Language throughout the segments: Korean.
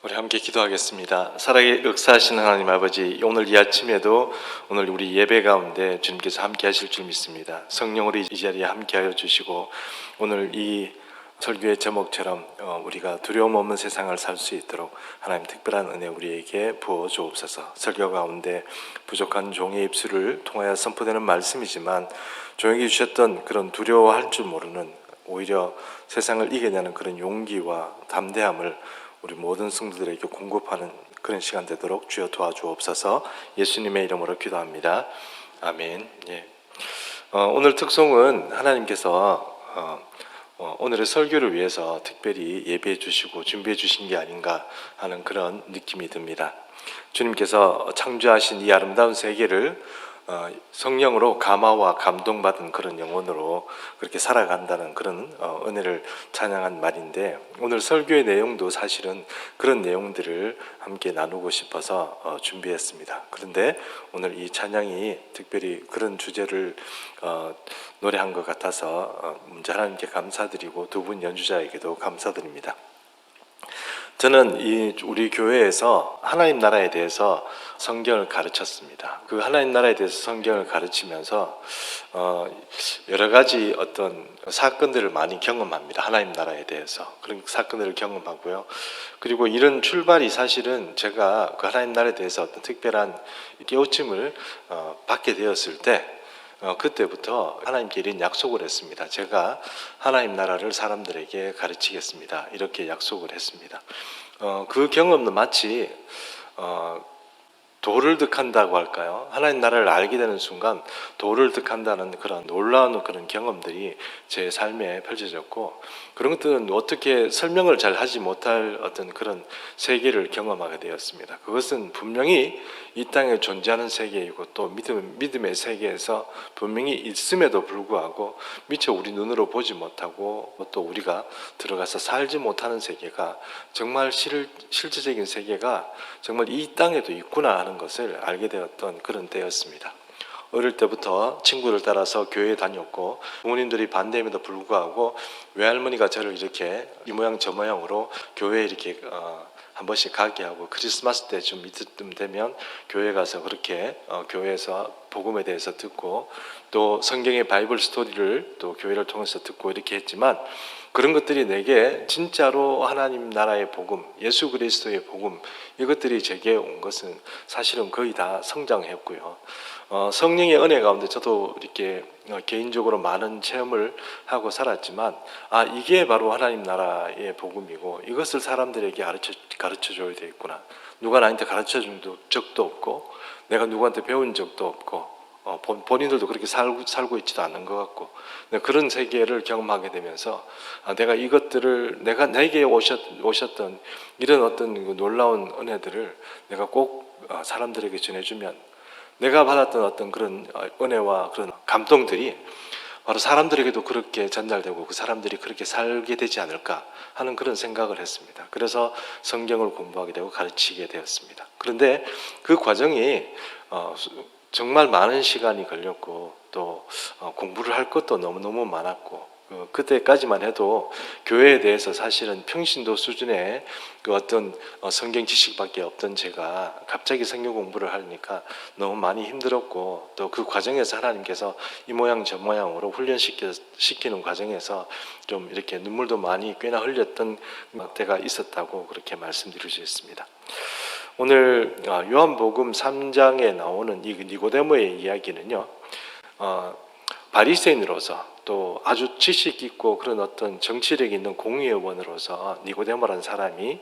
우리 함께 기도하겠습니다. 살아계 역사하시는 하나님 아버지, 오늘 이 아침에도 오늘 우리 예배 가운데 주님께서 함께 하실 줄 믿습니다. 성령으로 이 자리에 함께 하여 주시고, 오늘 이 설교의 제목처럼 우리가 두려움 없는 세상을 살 수 있도록 하나님 특별한 은혜 우리에게 부어 주옵소서. 설교 가운데 부족한 종의 입술을 통하여 선포되는 말씀이지만, 종에게 주셨던 그런 두려워할 줄 모르는, 오히려 세상을 이겨내는 그런 용기와 담대함을 우리 모든 성도들에게 공급하는 그런 시간 되도록 주여 도와주옵소서. 예수님의 이름으로 기도합니다. 아멘. 예. 오늘 특송은 하나님께서 오늘의 설교를 위해서 특별히 예배해 주시고 준비해 주신 게 아닌가 하는 그런 느낌이 듭니다. 주님께서 창조하신 이 아름다운 세계를 성령으로 감화와 감동받은 그런 영혼으로 그렇게 살아간다는 그런 은혜를 찬양한 말인데, 오늘 설교의 내용도 사실은 그런 내용들을 함께 나누고 싶어서 준비했습니다. 그런데 오늘 이 찬양이 특별히 그런 주제를 노래한 것 같아서 먼저 하나님께 감사드리고 두 분 연주자에게도 감사드립니다. 저는 우리 교회에서 하나님 나라에 대해서 성경을 가르쳤습니다. 그 하나님 나라에 대해서 성경을 가르치면서 여러 가지 어떤 사건들을 많이 경험합니다. 하나님 나라에 대해서 그런 사건들을 경험하고요. 그리고 이런 출발이 사실은 제가 그 하나님 나라에 대해서 어떤 특별한 깨우침을 받게 되었을 때, 그때부터 하나님께 이런 약속을 했습니다. 제가 하나님 나라를 사람들에게 가르치겠습니다. 이렇게 약속을 했습니다. 그 경험도 마치 도를 득한다고 할까요? 하나님 나라를 알게 되는 순간 도를 득한다는 그런 놀라운 그런 경험들이 제 삶에 펼쳐졌고, 그런 것들은 어떻게 설명을 잘 하지 못할 어떤 그런 세계를 경험하게 되었습니다. 그것은 분명히 이 땅에 존재하는 세계이고 또 믿음의 세계에서 분명히 있음에도 불구하고 미처 우리 눈으로 보지 못하고 또 우리가 들어가서 살지 못하는 세계가, 정말 실제적인 세계가 정말 이 땅에도 있구나 하는 것을 알게 되었던 그런 때였습니다. 어릴 때부터 친구를 따라서 교회에 다녔고, 부모님들이 반대임에도 불구하고 외할머니가 저를 이렇게 이 모양 저 모양으로 교회에 이렇게 한 번씩 가게 하고, 크리스마스 때 좀 이때쯤 되면 교회 가서 그렇게 교회에서 복음에 대해서 듣고, 또 성경의 바이블 스토리를 또 교회를 통해서 듣고 이렇게 했지만, 그런 것들이 내게 진짜로 하나님 나라의 복음, 예수 그리스도의 복음, 이것들이 제게 온 것은 사실은 거의 다 성장했고요. 성령의 은혜 가운데 저도 이렇게 개인적으로 많은 체험을 하고 살았지만, 이게 바로 하나님 나라의 복음이고 이것을 사람들에게 가르쳐 줘야 되겠구나. 누가 나한테 가르쳐 준 적도 없고 내가 누구한테 배운 적도 없고 본인들도 그렇게 살고 있지도 않는 것 같고, 그런 세계를 경험하게 되면서 내가 이것들을, 내게 오셨던 이런 어떤 놀라운 은혜들을 내가 꼭 사람들에게 전해주면 내가 받았던 어떤 그런 은혜와 그런 감동들이 바로 사람들에게도 그렇게 전달되고 그 사람들이 그렇게 살게 되지 않을까 하는 그런 생각을 했습니다. 그래서 성경을 공부하게 되고 가르치게 되었습니다. 그런데 그 과정이 정말 많은 시간이 걸렸고, 또 공부를 할 것도 너무너무 많았고, 그때까지만 해도 교회에 대해서 사실은 평신도 수준의 그 어떤 성경 지식밖에 없던 제가 갑자기 성경 공부를 하니까 너무 많이 힘들었고, 또 그 과정에서 하나님께서 이 모양 저 모양으로 훈련시키는 과정에서 좀 이렇게 눈물도 많이 꽤나 흘렸던 때가 있었다고 그렇게 말씀드릴 수 있습니다. 오늘 요한복음 3장에 나오는 이 니고데모의 이야기는요, 바리새인으로서 또 아주 지식 있고 그런 어떤 정치력 있는 공의원으로서 니고데모라는 사람이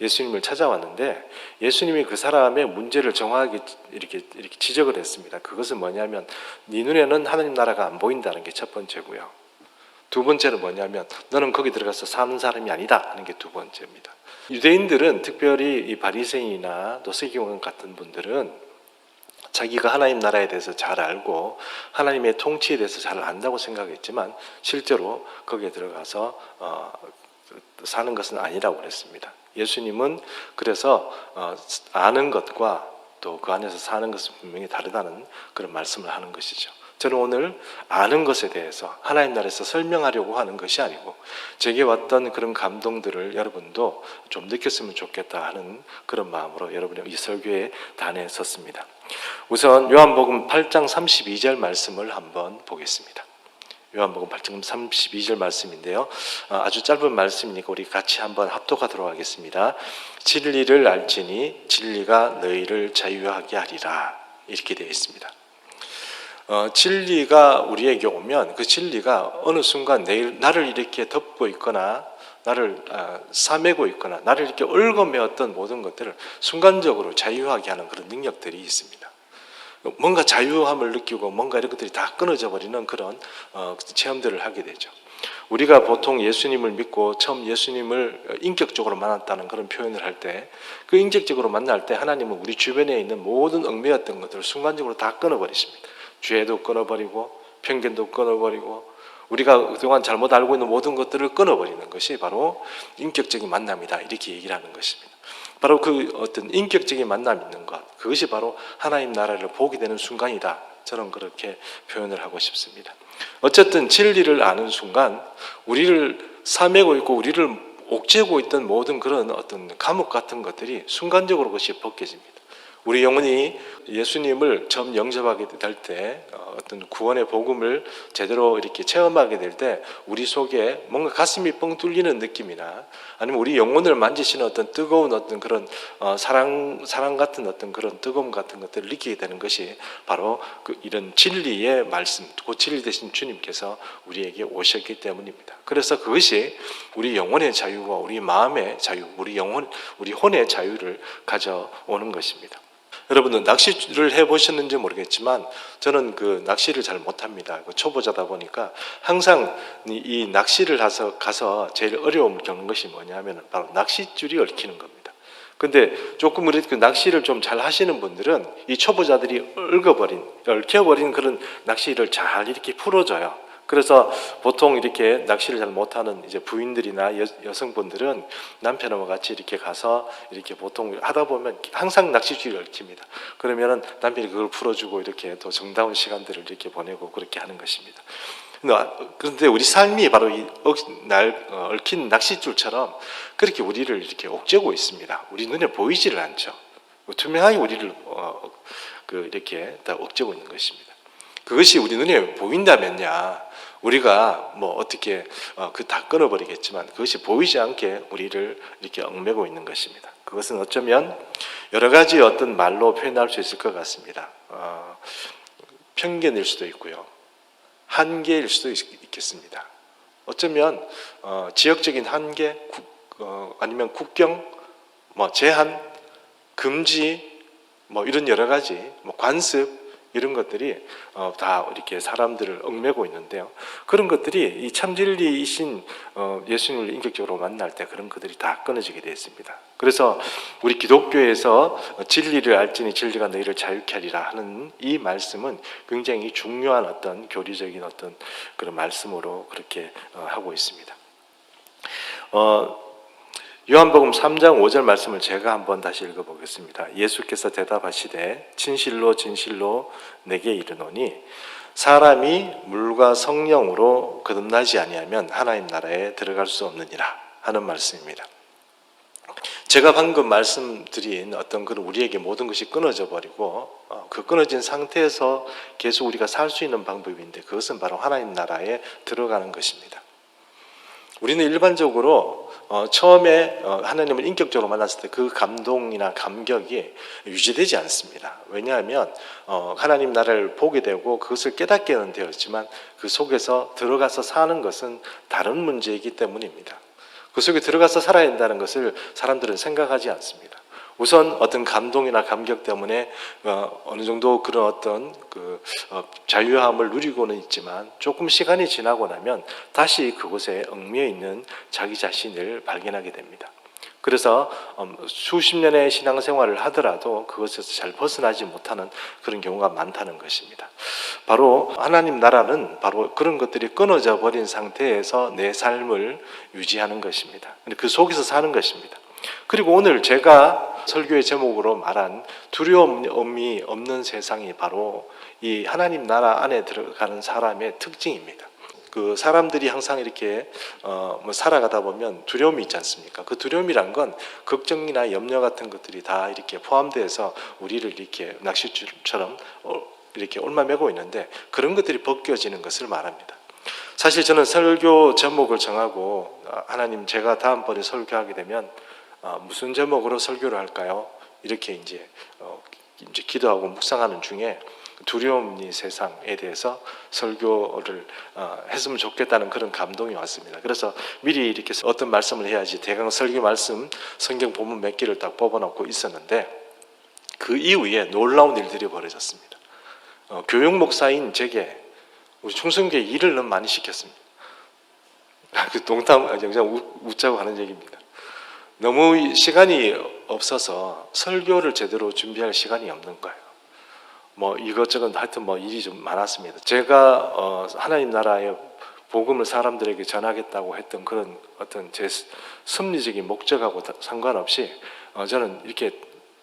예수님을 찾아왔는데, 예수님이 그 사람의 문제를 정확하게 이렇게 지적을 했습니다. 그것은 뭐냐면, 네 눈에는 하나님 나라가 안 보인다는 게 첫 번째고요. 두 번째는 뭐냐면, 너는 거기 들어가서 사는 사람이 아니다 하는 게 두 번째입니다. 유대인들은, 특별히 이 바리새인이나 또 서기관 같은 분들은 자기가 하나님 나라에 대해서 잘 알고 하나님의 통치에 대해서 잘 안다고 생각했지만, 실제로 거기에 들어가서 사는 것은 아니라고 그랬습니다. 예수님은 그래서 아는 것과 또 그 안에서 사는 것은 분명히 다르다는 그런 말씀을 하는 것이죠. 저는 오늘 아는 것에 대해서 하나님 나라에서 설명하려고 하는 것이 아니고 제게 왔던 그런 감동들을 여러분도 좀 느꼈으면 좋겠다 하는 그런 마음으로 여러분의 이 설교에 단에 섰습니다. 우선 요한복음 8장 32절 말씀을 한번 보겠습니다. 요한복음 8장 32절 말씀인데요. 아주 짧은 말씀이니까 우리 같이 한번 합독하도록 하겠습니다. 진리를 알지니 진리가 너희를 자유하게 하리라. 이렇게 되어 있습니다. 진리가 우리에게 오면 그 진리가 어느 순간 나를 이렇게 덮고 있거나 나를 싸매고 있거나 나를 이렇게 얽어매었던 모든 것들을 순간적으로 자유하게 하는 그런 능력들이 있습니다. 뭔가 자유함을 느끼고 뭔가 이런 것들이 다 끊어져 버리는 그런 체험들을 하게 되죠. 우리가 보통 예수님을 믿고 처음 예수님을 인격적으로 만났다는 그런 표현을 할 때 그 인격적으로 만날 때 하나님은 우리 주변에 있는 모든 얽매였던 것들을 순간적으로 다 끊어버리십니다. 죄도 끊어버리고 편견도 끊어버리고 우리가 그동안 잘못 알고 있는 모든 것들을 끊어버리는 것이 바로 인격적인 만남이다, 이렇게 얘기를 하는 것입니다. 바로 그 어떤 인격적인 만남이 있는 것, 그것이 바로 하나님 나라를 보게 되는 순간이다, 저는 그렇게 표현을 하고 싶습니다. 어쨌든 진리를 아는 순간 우리를 싸매고 있고 우리를 옥죄고 있던 모든 그런 어떤 감옥 같은 것들이 순간적으로 그것이 벗겨집니다. 우리 영혼이 예수님을 처음 영접하게 될 때 어떤 구원의 복음을 제대로 이렇게 체험하게 될 때 우리 속에 뭔가 가슴이 뻥 뚫리는 느낌이나 아니면 우리 영혼을 만지시는 어떤 뜨거운 어떤 그런 사랑 같은 어떤 그런 뜨거움 같은 것들을 느끼게 되는 것이 바로 이런 진리의 말씀, 그 진리 되신 주님께서 우리에게 오셨기 때문입니다. 그래서 그것이 우리 영혼의 자유와 우리 마음의 자유, 우리 혼의 자유를 가져오는 것입니다. 여러분은 낚시를 해보셨는지 모르겠지만 저는 그 낚시를 잘 못합니다. 초보자다 보니까 항상 이 낚시를 가서 제일 어려움을 겪는 것이 뭐냐면 바로 낚싯줄이 얽히는 겁니다. 근데 조금 우리 그 낚시를 좀 잘 하시는 분들은 이 초보자들이 얽혀버린 그런 낚시를 잘 이렇게 풀어줘요. 그래서 보통 이렇게 낚시를 잘 못하는 이제 부인들이나 여성분들은 남편과 같이 이렇게 가서 이렇게 보통 하다 보면 항상 낚시줄이 얽힙니다. 그러면은 남편이 그걸 풀어주고 이렇게 또 정다운 시간들을 이렇게 보내고 그렇게 하는 것입니다. 그런데 우리 삶이 바로 이 얽힌 낚싯줄처럼 그렇게 우리를 이렇게 옥죄고 있습니다. 우리 눈에 보이지를 않죠. 투명하게 우리를 이렇게 다 옥죄고 있는 것입니다. 그것이 우리 눈에 보인다면야 우리가 뭐 어떻게 다 끊어버리겠지만 그것이 보이지 않게 우리를 이렇게 얽매고 있는 것입니다. 그것은 어쩌면 여러 가지 어떤 말로 표현할 수 있을 것 같습니다. 편견일 수도 있고요, 한계일 수도 있겠습니다. 어쩌면 지역적인 한계, 아니면 국경, 제한, 금지, 이런 여러 가지, 관습, 이런 것들이 다 이렇게 사람들을 얽매고 있는데요. 그런 것들이 이 참진리이신 예수님을 인격적으로 만날 때 그런 것들이 다 끊어지게 되어 있습니다. 그래서 우리 기독교에서 진리를 알지니 진리가 너희를 자유케 하리라 하는 이 말씀은 굉장히 중요한 어떤 교리적인 어떤 그런 말씀으로 그렇게 하고 있습니다. 요한복음 3장 5절 말씀을 제가 한번 다시 읽어보겠습니다. 예수께서 대답하시되 진실로 진실로 내게 이르노니 사람이 물과 성령으로 거듭나지 아니하면 하나님 나라에 들어갈 수 없느니라 하는 말씀입니다. 제가 방금 말씀드린 어떤 그런 우리에게 모든 것이 끊어져 버리고 그 끊어진 상태에서 계속 우리가 살 수 있는 방법인데 그것은 바로 하나님 나라에 들어가는 것입니다. 우리는 일반적으로 처음에 하나님을 인격적으로 만났을 때 그 감동이나 감격이 유지되지 않습니다. 왜냐하면 하나님 나라를 보게 되고 그것을 깨닫게는 되었지만 그 속에서 들어가서 사는 것은 다른 문제이기 때문입니다. 그 속에 들어가서 살아야 한다는 것을 사람들은 생각하지 않습니다. 우선 어떤 감동이나 감격 때문에 어느 정도 그런 어떤 자유함을 누리고는 있지만 조금 시간이 지나고 나면 다시 그곳에 얽매여 있는 자기 자신을 발견하게 됩니다. 그래서 수십 년의 신앙생활을 하더라도 그것에서 잘 벗어나지 못하는 그런 경우가 많다는 것입니다. 바로 하나님 나라는 바로 그런 것들이 끊어져 버린 상태에서 내 삶을 유지하는 것입니다. 그 속에서 사는 것입니다. 그리고 오늘 제가 제가 설교의 제목으로 말한 두려움이 없는 세상이 바로 이 하나님 나라 안에 들어가는 사람의 특징입니다. 그 사람들이 항상 이렇게 살아가다 보면 두려움이 있지 않습니까? 그 두려움이란 건 걱정이나 염려 같은 것들이 다 이렇게 포함돼서 우리를 이렇게 낚싯줄처럼 이렇게 얽매고 있는데, 그런 것들이 벗겨지는 것을 말합니다. 사실 저는 설교 제목을 정하고 하나님, 제가 다음번에 설교하게 되면 무슨 제목으로 설교를 할까요? 이렇게 이제 기도하고 묵상하는 중에 두려움이 세상에 대해서 설교를 했으면 좋겠다는 그런 감동이 왔습니다. 그래서 미리 이렇게 어떤 말씀을 해야지 대강 설교 말씀 성경 본문 몇 개를 딱 뽑아놓고 있었는데, 그 이후에 놀라운 일들이 벌어졌습니다. 교육 목사인 제게 우리 충성교회 일을 너무 많이 시켰습니다. 그 농담, 그냥 웃자고 하는 얘기입니다. 너무 시간이 없어서 설교를 제대로 준비할 시간이 없는 거예요. 이것저것 하여튼 일이 좀 많았습니다. 제가 하나님 나라의 복음을 사람들에게 전하겠다고 했던 그런 어떤 제 섭리적인 목적하고 상관없이 저는 이렇게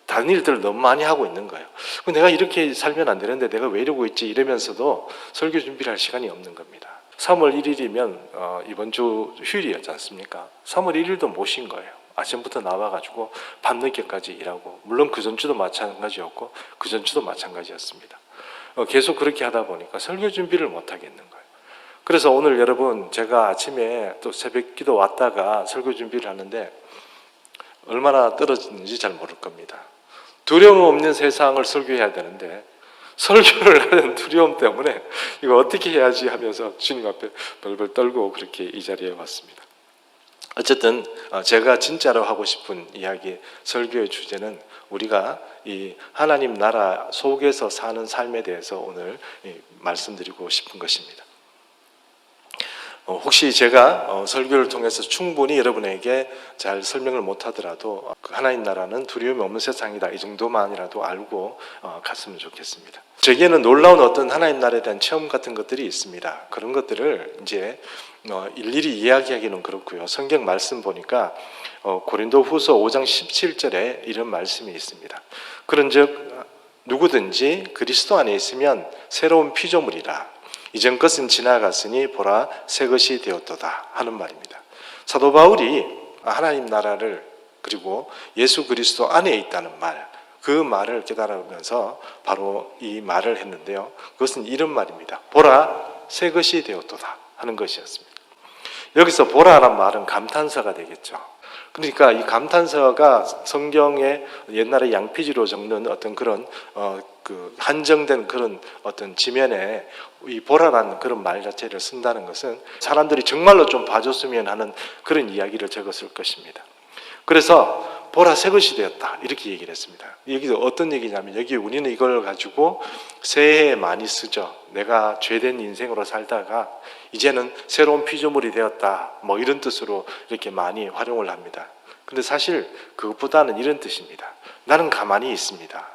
다른 일들을 너무 많이 하고 있는 거예요. 내가 이렇게 살면 안 되는데 내가 왜 이러고 있지 이러면서도 설교 준비를 할 시간이 없는 겁니다. 3월 1일이면 이번 주 휴일이었지 않습니까? 3월 1일도 못 쉰 거예요. 아침부터 나와가지고 밤늦게까지 일하고, 물론 그 전주도 마찬가지였고 그 전주도 마찬가지였습니다. 계속 그렇게 하다 보니까 설교 준비를 못 하겠는 거예요. 그래서 오늘 여러분, 제가 아침에 또 새벽 기도 왔다가 설교 준비를 하는데 얼마나 떨어지는지 잘 모를 겁니다. 두려움 없는 세상을 설교해야 되는데 설교를 하는 두려움 때문에 이거 어떻게 해야지 하면서 주님 앞에 벌벌 떨고 그렇게 이 자리에 왔습니다. 어쨌든 제가 진짜로 하고 싶은 이야기, 설교의 주제는 우리가 이 하나님 나라 속에서 사는 삶에 대해서 오늘 말씀드리고 싶은 것입니다. 혹시 제가 설교를 통해서 충분히 여러분에게 잘 설명을 못하더라도 하나님 나라는 두려움이 없는 세상이다, 이 정도만이라도 알고 갔으면 좋겠습니다. 제게는 놀라운 어떤 하나님 나라에 대한 체험 같은 것들이 있습니다. 그런 것들을 이제 일일이 이야기하기는 그렇고요. 성경 말씀 보니까 고린도후서 5장 17절에 이런 말씀이 있습니다. 그런즉 누구든지 그리스도 안에 있으면 새로운 피조물이라, 이전 것은 지나갔으니 보라 새 것이 되었도다 하는 말입니다. 사도 바울이 하나님 나라를, 그리고 예수 그리스도 안에 있다는 말, 그 말을 깨달으면서 바로 이 말을 했는데요. 그것은 이런 말입니다. 보라 새 것이 되었도다 하는 것이었습니다. 여기서 보라란 말은 감탄사가 되겠죠. 그러니까 이 감탄사가 성경에 옛날에 양피지로 적는 어떤 그런 한정된 그런 어떤 지면에 이 보라라는 그런 말 자체를 쓴다는 것은 사람들이 정말로 좀 봐줬으면 하는 그런 이야기를 적었을 것입니다. 그래서 보라 새 것이 되었다 이렇게 얘기를 했습니다. 여기도 어떤 얘기냐면, 여기 우리는 이걸 가지고 새해에 많이 쓰죠. 내가 죄된 인생으로 살다가 이제는 새로운 피조물이 되었다, 이런 뜻으로 이렇게 많이 활용을 합니다. 근데 사실 그것보다는 이런 뜻입니다. 나는 가만히 있습니다.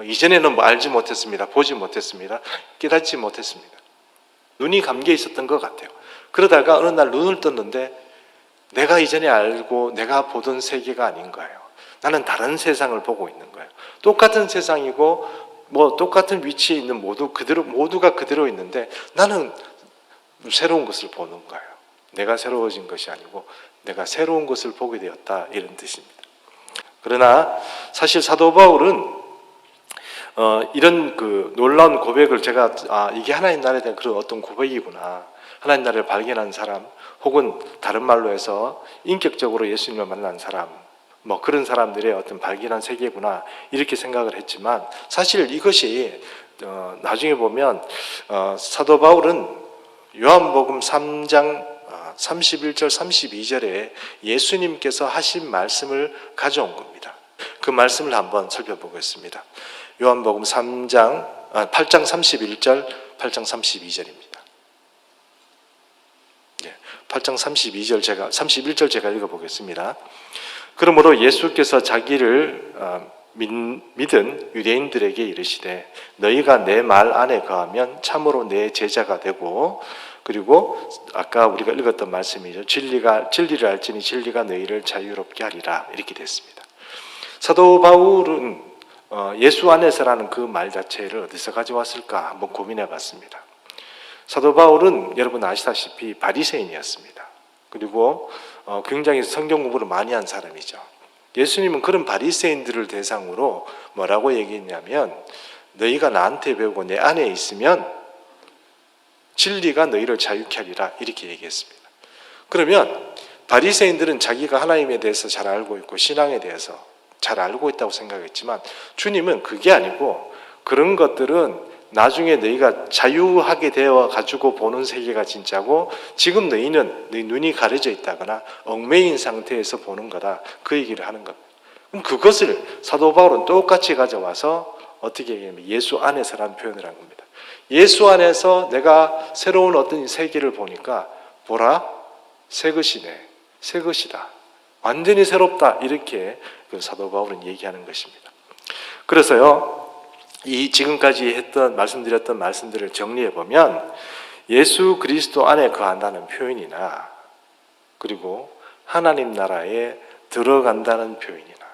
이전에는 알지 못했습니다. 보지 못했습니다. 깨닫지 못했습니다. 눈이 감겨 있었던 것 같아요. 그러다가 어느 날 눈을 떴는데 내가 이전에 알고 내가 보던 세계가 아닌 거예요. 나는 다른 세상을 보고 있는 거예요. 똑같은 세상이고 똑같은 위치에 있는 모두가 그대로 있는데 나는 새로운 것을 보는 거예요. 내가 새로워진 것이 아니고 내가 새로운 것을 보게 되었다, 이런 뜻입니다. 그러나 사실 사도 바울은 이런 그 놀라운 고백을 제가 이게 하나님 나라에 대한 그런 어떤 고백이구나, 하나님 나라를 발견한 사람, 혹은 다른 말로 해서 인격적으로 예수님을 만난 사람, 그런 사람들의 어떤 발견한 세계구나, 이렇게 생각을 했지만, 사실 이것이 나중에 보면 사도 바울은 요한복음 3장 31절 32절에 예수님께서 하신 말씀을 가져온 겁니다. 그 말씀을 한번 살펴보겠습니다. 요한복음 8장 31절 8장 32절입니다. 8장 31절 제가 읽어보겠습니다. 그러므로 예수께서 자기를 믿은 유대인들에게 이르시되 너희가 내 말 안에 거하면 참으로 내 제자가 되고, 그리고 아까 우리가 읽었던 말씀이죠. 진리를 알지니 진리가 너희를 자유롭게 하리라, 이렇게 됐습니다. 사도 바울은 예수 안에서라는 그 말 자체를 어디서 가져왔을까 한번 고민해 봤습니다. 사도 바울은 여러분 아시다시피 바리새인이었습니다. 그리고 굉장히 성경 공부를 많이 한 사람이죠. 예수님은 그런 바리새인들을 대상으로 뭐라고 얘기했냐면 너희가 나한테 배우고 내 안에 있으면 진리가 너희를 자유케 하리라 이렇게 얘기했습니다. 그러면 바리새인들은 자기가 하나님에 대해서 잘 알고 있고 신앙에 대해서 잘 알고 있다고 생각했지만 주님은 그게 아니고 그런 것들은 나중에 너희가 자유하게 되어 가지고 보는 세계가 진짜고 지금 너희는 너희 눈이 가려져 있다거나 얽매인 상태에서 보는 거다 그 얘기를 하는 겁니다. 그럼 그것을 사도 바울은 똑같이 가져와서 어떻게 얘기하면 예수 안에서라는 표현을 한 겁니다. 예수 안에서 내가 새로운 어떤 세계를 보니까 보라 새 것이네 새 것이다 완전히 새롭다 이렇게 그 사도 바울은 얘기하는 것입니다. 그래서요 이 지금까지 말씀드렸던 말씀들을 정리해 보면 예수 그리스도 안에 거한다는 표현이나 그리고 하나님 나라에 들어간다는 표현이나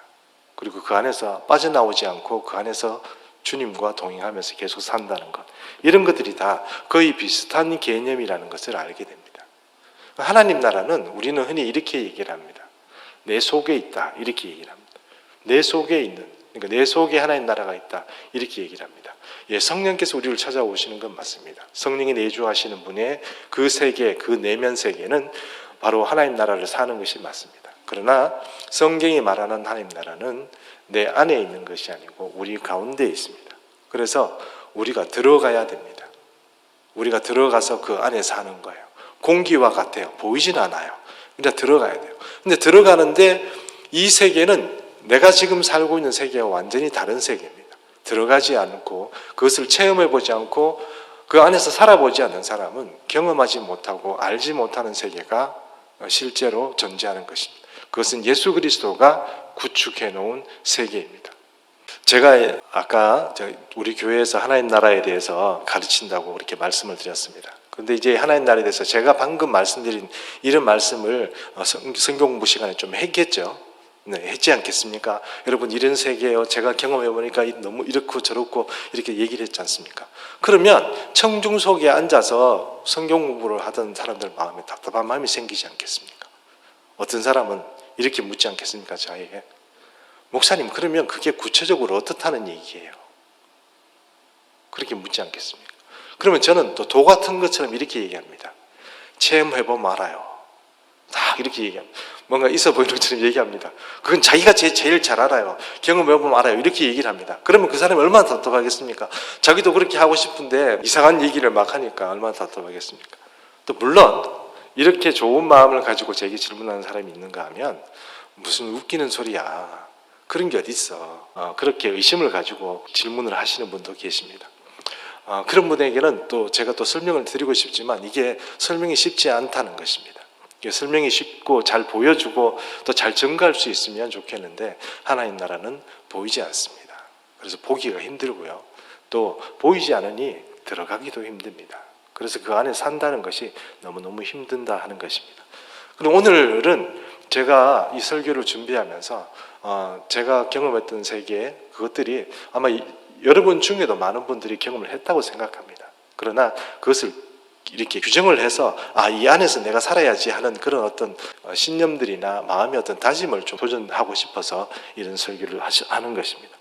그리고 그 안에서 빠져나오지 않고 그 안에서 주님과 동행하면서 계속 산다는 것 이런 것들이 다 거의 비슷한 개념이라는 것을 알게 됩니다. 하나님 나라는 우리는 흔히 이렇게 얘기를 합니다. 내 속에 있다 이렇게 얘기를 합니다. 내 속에 있는 그러니까 내 속에 하나님 나라가 있다 이렇게 얘기를 합니다. 예, 성령께서 우리를 찾아오시는 건 맞습니다. 성령이 내주하시는 분의 그 세계, 그 내면 세계는 바로 하나님 나라를 사는 것이 맞습니다. 그러나 성경이 말하는 하나님 나라는 내 안에 있는 것이 아니고 우리 가운데 있습니다. 그래서 우리가 들어가야 됩니다. 우리가 들어가서 그 안에 사는 거예요. 공기와 같아요. 보이진 않아요. 근데 들어가야 돼요. 근데 들어가는데 이 세계는 내가 지금 살고 있는 세계와 완전히 다른 세계입니다. 들어가지 않고 그것을 체험해보지 않고 그 안에서 살아보지 않는 사람은 경험하지 못하고 알지 못하는 세계가 실제로 존재하는 것입니다. 그것은 예수 그리스도가 구축해 놓은 세계입니다. 제가 아까 우리 교회에서 하나님 나라에 대해서 가르친다고 그렇게 말씀을 드렸습니다. 그런데 이제 하나님 나라에 대해서 제가 방금 말씀드린 이런 말씀을 성경 공부 시간에 좀 했겠죠. 네, 했지 않겠습니까? 여러분 이런 세계예요. 제가 경험해보니까 너무 이렇고 저렇고 이렇게 얘기를 했지 않습니까? 그러면 청중 속에 앉아서 성경 공부를 하던 사람들 마음에 답답한 마음이 생기지 않겠습니까? 어떤 사람은 이렇게 묻지 않겠습니까? 저에게 목사님 그러면 그게 구체적으로 어떻다는 얘기예요? 그렇게 묻지 않겠습니까? 그러면 저는 또 도 같은 것처럼 이렇게 얘기합니다. 체험해보면 알아요. 딱 이렇게 얘기합니다. 뭔가 있어 보이는 것처럼 얘기합니다. 그건 자기가 제일 잘 알아요. 경험해보면 알아요. 이렇게 얘기를 합니다. 그러면 그 사람이 얼마나 답답하겠습니까? 자기도 그렇게 하고 싶은데 이상한 얘기를 막 하니까 얼마나 답답하겠습니까? 또 물론 이렇게 좋은 마음을 가지고 제게 질문하는 사람이 있는가 하면 무슨 웃기는 소리야. 그런 게 어디 있어. 그렇게 의심을 가지고 질문을 하시는 분도 계십니다. 그런 분에게는 또 제가 또 설명을 드리고 싶지만 이게 설명이 쉽지 않다는 것입니다. 설명이 쉽고 잘 보여주고 또 잘 증거할 수 있으면 좋겠는데 하나님 나라는 보이지 않습니다. 그래서 보기가 힘들고요. 또 보이지 않으니 들어가기도 힘듭니다. 그래서 그 안에 산다는 것이 너무너무 힘든다 하는 것입니다. 그럼 오늘은 제가 이 설교를 준비하면서 제가 경험했던 세계 그것들이 아마 여러분 중에도 많은 분들이 경험을 했다고 생각합니다. 그러나 그것을 이렇게 규정을 해서 이 안에서 내가 살아야지 하는 그런 어떤 신념들이나 마음의 어떤 다짐을 좀 도전하고 싶어서 이런 설교를 하는 것입니다.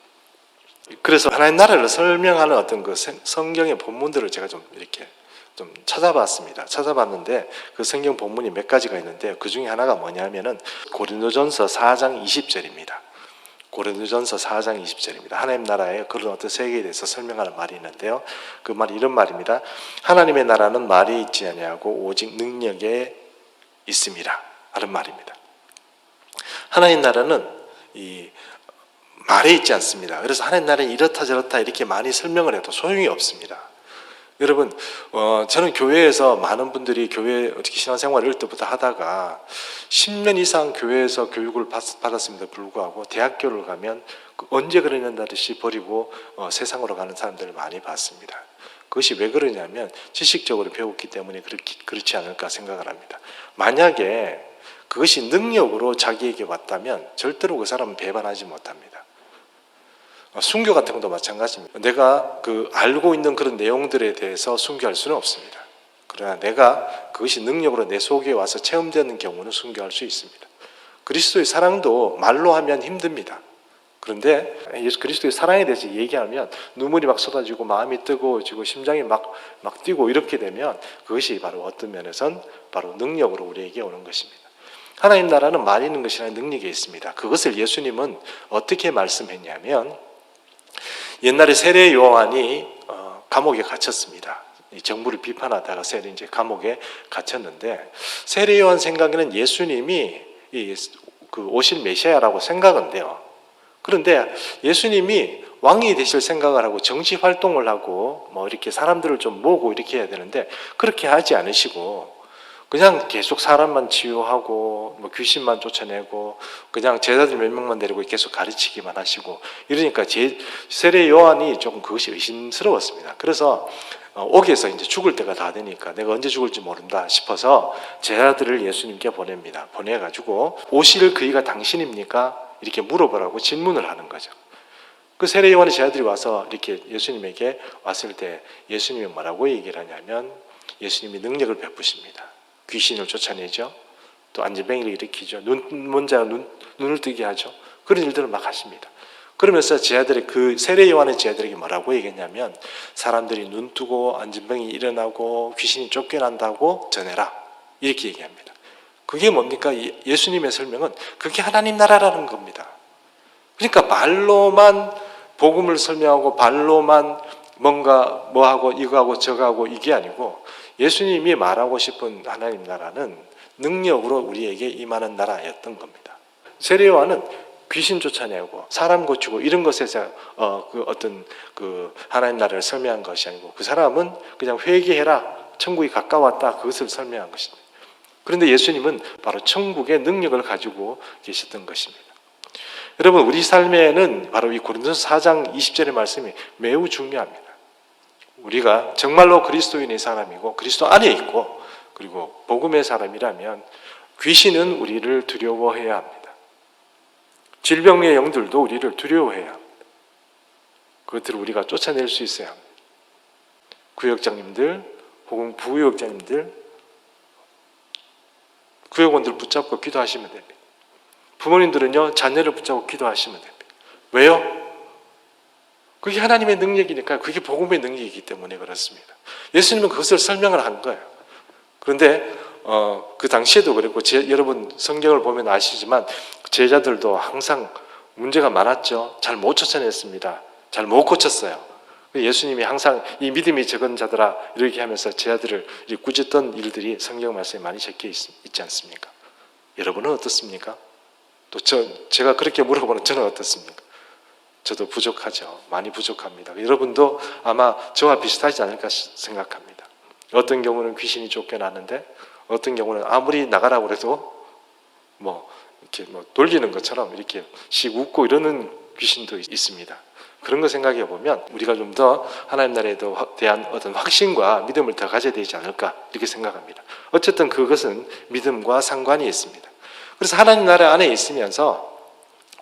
그래서 하나님 나라를 설명하는 어떤 그 성경의 본문들을 제가 좀 이렇게 좀 찾아봤습니다. 찾아봤는데 그 성경 본문이 몇 가지가 있는데 그 중에 하나가 뭐냐면은 고린도전서 4장 20절입니다. 고린도전서 4장 20절입니다. 하나님 나라의 그런 어떤 세계에 대해서 설명하는 말이 있는데요. 그 말이 이런 말입니다. 하나님의 나라는 말이 있지 아니하고 오직 능력에 있음이라 하는 말입니다. 하나님 나라는 이 말에 있지 않습니다. 그래서 하나님 나라는 이렇다 저렇다 이렇게 많이 설명을 해도 소용이 없습니다. 여러분, 저는 교회에서 많은 분들이 교회 어떻게 신앙생활을 어릴 때부터 하다가 10년 이상 교회에서 교육을 받았음에도 불구하고 대학교를 가면 언제 그러냐듯이 버리고 세상으로 가는 사람들을 많이 봤습니다. 그것이 왜 그러냐면 지식적으로 배웠기 때문에 그렇지 않을까 생각을 합니다. 만약에 그것이 능력으로 자기에게 왔다면 절대로 그 사람은 배반하지 못합니다. 순교 같은 것도 마찬가지입니다. 내가 알고 있는 그런 내용들에 대해서 순교할 수는 없습니다. 그러나 내가 그것이 능력으로 내 속에 와서 체험되는 경우는 순교할 수 있습니다. 그리스도의 사랑도 말로 하면 힘듭니다. 그런데 예수 그리스도의 사랑에 대해서 얘기하면 눈물이 막 쏟아지고 마음이 뜨거워지고 심장이 막 뛰고 이렇게 되면 그것이 바로 어떤 면에선 바로 능력으로 우리에게 오는 것입니다. 하나님 나라는 말이 있는 것이 아니라 능력이 있습니다. 그것을 예수님은 어떻게 말씀했냐면 옛날에 세례 요한이 감옥에 갇혔습니다. 정부를 비판하다가 이제 감옥에 갇혔는데 세례 요한 생각에는 예수님이 오실 메시아라고 생각은 돼요. 그런데 예수님이 왕이 되실 생각을 하고 정치 활동을 하고 이렇게 사람들을 좀 모으고 이렇게 해야 되는데 그렇게 하지 않으시고 그냥 계속 사람만 치유하고 귀신만 쫓아내고 그냥 제자들 몇 명만 데리고 계속 가르치기만 하시고 이러니까 세례 요한이 조금 그것이 의심스러웠습니다. 그래서 옥에서 이제 죽을 때가 다 되니까 내가 언제 죽을지 모른다 싶어서 제자들을 예수님께 보냅니다. 보내가지고 오실 그이가 당신입니까? 이렇게 물어보라고 질문을 하는 거죠. 그 세례 요한의 제자들이 와서 이렇게 예수님에게 왔을 때 예수님이 뭐라고 얘기를 하냐면 예수님이 능력을 베푸십니다. 귀신을 쫓아내죠. 또 안진뱅이를 일으키죠. 눈먼 자가 눈을 뜨게 하죠. 그런 일들을 막 하십니다. 그러면서 제자들의 세례 요한의 제자들에게 뭐라고 얘기했냐면 사람들이 눈 뜨고 안진병이 일어나고 귀신이 쫓겨난다고 전해라. 이렇게 얘기합니다. 그게 뭡니까? 예수님의 설명은 그게 하나님 나라라는 겁니다. 그러니까 말로만 복음을 설명하고 말로만 뭔가 뭐하고 이거하고 저거하고 이게 아니고 예수님이 말하고 싶은 하나님 나라는 능력으로 우리에게 임하는 나라였던 겁니다. 세례 요한은 귀신 쫓아내고 사람 고치고 이런 것에서 어떤 하나님 나라를 설명한 것이 아니고 그 사람은 그냥 회개해라 천국이 가까웠다 그것을 설명한 것입니다. 그런데 예수님은 바로 천국의 능력을 가지고 계셨던 것입니다. 여러분 우리 삶에는 바로 이 고린도서 4장 20절의 말씀이 매우 중요합니다. 우리가 정말로 그리스도인의 사람이고 그리스도 안에 있고 그리고 복음의 사람이라면 귀신은 우리를 두려워해야 합니다. 질병의 영들도 우리를 두려워해야 합니다. 그것들을 우리가 쫓아낼 수 있어야 합니다. 구역장님들 혹은 부구역장님들 구역원들 붙잡고 기도하시면 됩니다. 부모님들은요 자녀를 붙잡고 기도하시면 됩니다. 왜요? 그게 하나님의 능력이니까 그게 복음의 능력이기 때문에 그렇습니다. 예수님은 그것을 설명을 한 거예요. 그런데 그 당시에도 그랬고 여러분 성경을 보면 아시지만 제자들도 항상 문제가 많았죠. 잘 못 쫓아냈습니다. 잘 못 고쳤어요. 예수님이 항상 이 믿음이 적은 자들아 이렇게 하면서 제자들을 꾸짖던 일들이 성경 말씀에 많이 적혀 있지 않습니까? 여러분은 어떻습니까? 또 제가 그렇게 물어보는 저는 어떻습니까? 저도 부족하죠. 많이 부족합니다. 여러분도 아마 저와 비슷하지 않을까 생각합니다. 어떤 경우는 귀신이 쫓겨나는데 어떤 경우는 아무리 나가라고 해도 이렇게 돌리는 것처럼 이렇게 씩 웃고 이러는 귀신도 있습니다. 그런 거 생각해 보면 우리가 좀 더 하나님 나라에 대한 어떤 확신과 믿음을 더 가져야 되지 않을까 이렇게 생각합니다. 어쨌든 그것은 믿음과 상관이 있습니다. 그래서 하나님 나라 안에 있으면서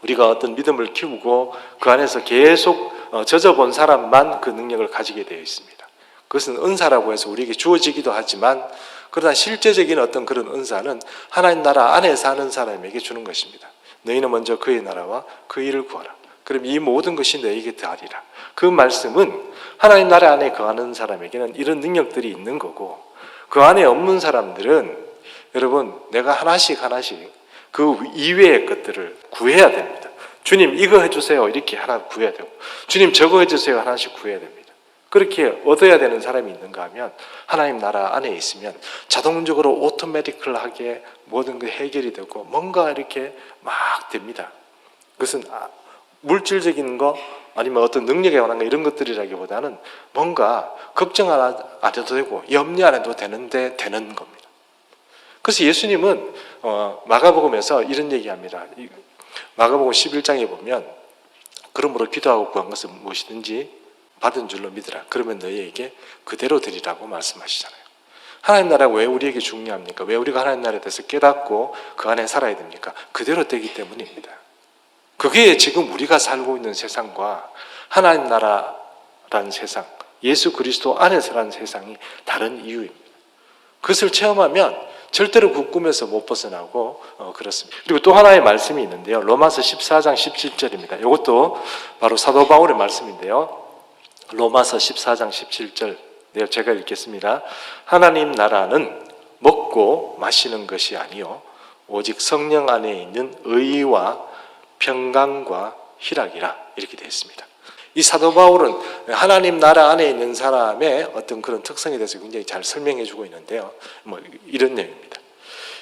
우리가 어떤 믿음을 키우고 그 안에서 계속 젖어본 사람만 그 능력을 가지게 되어 있습니다. 그것은 은사라고 해서 우리에게 주어지기도 하지만 그러나 실제적인 어떤 그런 은사는 하나님 나라 안에 사는 사람에게 주는 것입니다. 너희는 먼저 그의 나라와 그 일을 구하라. 그럼 이 모든 것이 너희에게 더하리라. 그 말씀은 하나님 나라 안에 거하는 사람에게는 이런 능력들이 있는 거고 그 안에 없는 사람들은 여러분 내가 하나씩 그 이외의 것들을 구해야 됩니다. 주님 이거 해주세요 이렇게 하나 구해야 되고 주님 저거 해주세요 하나씩 구해야 됩니다. 그렇게 얻어야 되는 사람이 있는가 하면 하나님 나라 안에 있으면 자동적으로 오토매티컬하게 모든 게 해결이 되고 뭔가 이렇게 막 됩니다. 그것은 물질적인 거 아니면 어떤 능력에 관한 거 이런 것들이라기보다는 뭔가 걱정 안 해도 되고 염려 안 해도 되는데 되는 겁니다. 그래서 예수님은 마가복음에서 이런 얘기합니다. 마가복음 11장에 보면 그러므로 기도하고 구한 것은 무엇이든지 받은 줄로 믿으라. 그러면 너희에게 그대로 되리라고 말씀하시잖아요. 하나님 나라가 왜 우리에게 중요합니까? 왜 우리가 하나님 나라에 대해서 깨닫고 그 안에 살아야 됩니까? 그대로 되기 때문입니다. 그게 지금 우리가 살고 있는 세상과 하나님 나라라는 세상, 예수 그리스도 안에서라는 세상이 다른 이유입니다. 그것을 체험하면 절대로 그 꿈에서 못 벗어나고 그렇습니다. 그리고 또 하나의 말씀이 있는데요. 로마서 14장 17절입니다. 이것도 바로 사도 바울의 말씀인데요. 로마서 14장 17절 제가 읽겠습니다. 하나님 나라는 먹고 마시는 것이 아니요 오직 성령 안에 있는 의와 평강과 희락이라 이렇게 되어 있습니다. 이 사도 바울은 하나님 나라 안에 있는 사람의 어떤 그런 특성에 대해서 굉장히 잘 설명해 주고 있는데요. 이런 내용입니다.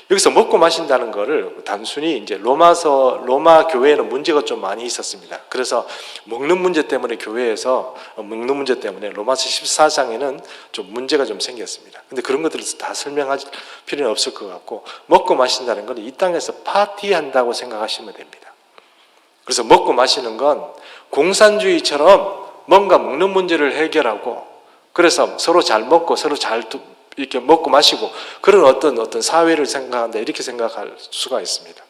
여기서 먹고 마신다는 것을 단순히 이제 로마 교회에는 문제가 좀 많이 있었습니다. 그래서 먹는 문제 때문에 교회에서 먹는 문제 때문에 로마서 14장에는 좀 문제가 좀 생겼습니다. 근데 그런 것들을 다 설명할 필요는 없을 것 같고, 먹고 마신다는 건 이 땅에서 파티한다고 생각하시면 됩니다. 그래서 먹고 마시는 건 공산주의처럼 뭔가 먹는 문제를 해결하고, 그래서 서로 잘 먹고 서로 잘 이렇게 먹고 마시고 그런 어떤 사회를 생각한다 이렇게 생각할 수가 있습니다.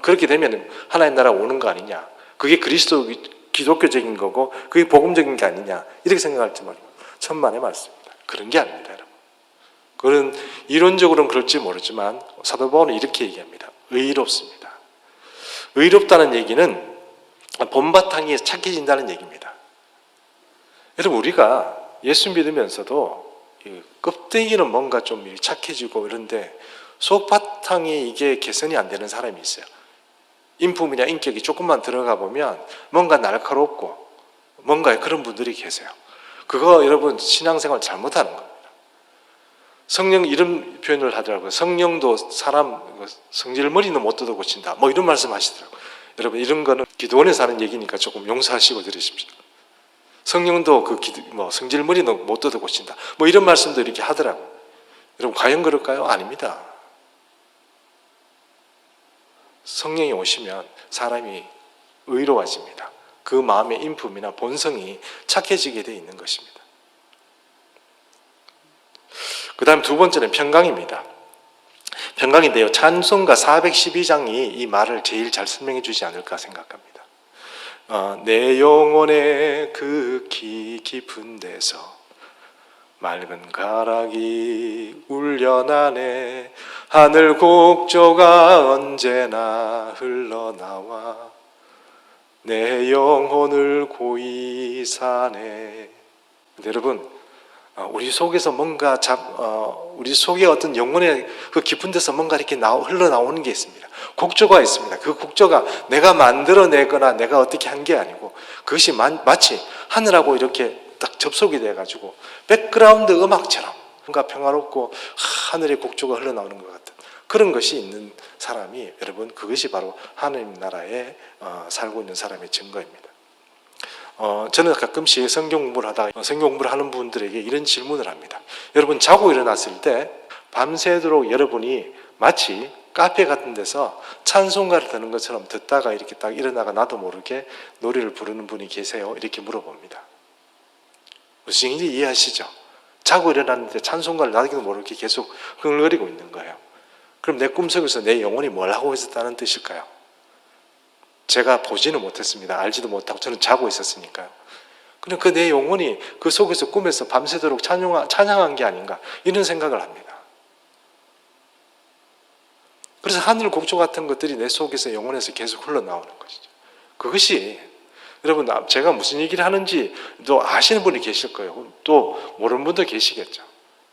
그렇게 되면 하나님 나라가 오는 거 아니냐, 그게 기독교적인 거고 그게 복음적인 게 아니냐 이렇게 생각할지 말이에요. 천만의 말씀입니다. 그런 게 아닙니다, 여러분. 그런 이론적으로는 그럴지 모르지만 사도 바울은 이렇게 얘기합니다. 의롭습니다. 의롭다는 얘기는 본바탕이 착해진다는 얘기입니다. 여러분, 우리가 예수 믿으면서도 껍데기는 뭔가 좀 착해지고 이런데 속바탕이 이게 개선이 안 되는 사람이 있어요. 인품이나 인격이 조금만 들어가 보면 뭔가 날카롭고 뭔가 그런 분들이 계세요. 그거 여러분 신앙생활 잘못하는 겁니다. 성령 이런 표현을 하더라고요. 성령도 사람 성질머리는 못 뜯어 고친다, 이런 말씀 하시더라고요. 여러분, 이런 거는 기도원에서 하는 얘기니까 조금 용서하시고 들으십시오. 성령도 성질머리는 못 뜯어 고친다, 이런 말씀도 이렇게 하더라고요. 여러분, 과연 그럴까요? 아닙니다. 성령이 오시면 사람이 의로워집니다. 그 마음의 인품이나 본성이 착해지게 되어 있는 것입니다. 그 다음 두 번째는 평강입니다. 평강인데요, 찬송가 412장이 이 말을 제일 잘 설명해 주지 않을까 생각합니다. 내 영혼의 그 깊은 데서 맑은 가락이 울려나네, 하늘 곡조가 언제나 흘러나와 내 영혼을 고이 사네. 여러분, 우리 속에서 뭔가 우리 속에 어떤 영혼의 그 깊은 데서 뭔가 이렇게 흘러나오는 게 있습니다. 곡조가 있습니다. 그 곡조가 내가 만들어내거나 내가 어떻게 한 게 아니고 그것이 마치 하늘하고 이렇게 딱 접속이 돼가지고 백그라운드 음악처럼 뭔가 평화롭고 하늘의 곡조가 흘러나오는 것 같은 그런 것이 있는 사람이, 여러분, 그것이 바로 하나님 나라에 살고 있는 사람의 증거입니다. 저는 가끔씩 성경 공부를 하다가 성경 공부를 하는 분들에게 이런 질문을 합니다. 여러분, 자고 일어났을 때 밤새도록 여러분이 마치 카페 같은 데서 찬송가를 듣는 것처럼 듣다가 이렇게 딱 일어나가 나도 모르게 노래를 부르는 분이 계세요? 이렇게 물어봅니다. 무슨 얘기인지 이해하시죠? 자고 일어났는데 찬송가를 나도 모르게 계속 흥얼거리고 있는 거예요. 그럼 내 꿈속에서 내 영혼이 뭘 하고 있었다는 뜻일까요? 제가 보지는 못했습니다. 알지도 못하고 저는 자고 있었으니까요. 그럼 그 내 영혼이 그 속에서 꿈에서 밤새도록 찬양한 게 아닌가, 이런 생각을 합니다. 그래서 하늘 곡조 같은 것들이 내 속에서 영혼에서 계속 흘러나오는 것이죠. 그것이, 여러분, 제가 무슨 얘기를 하는지 또 아시는 분이 계실 거예요. 또 모르는 분도 계시겠죠.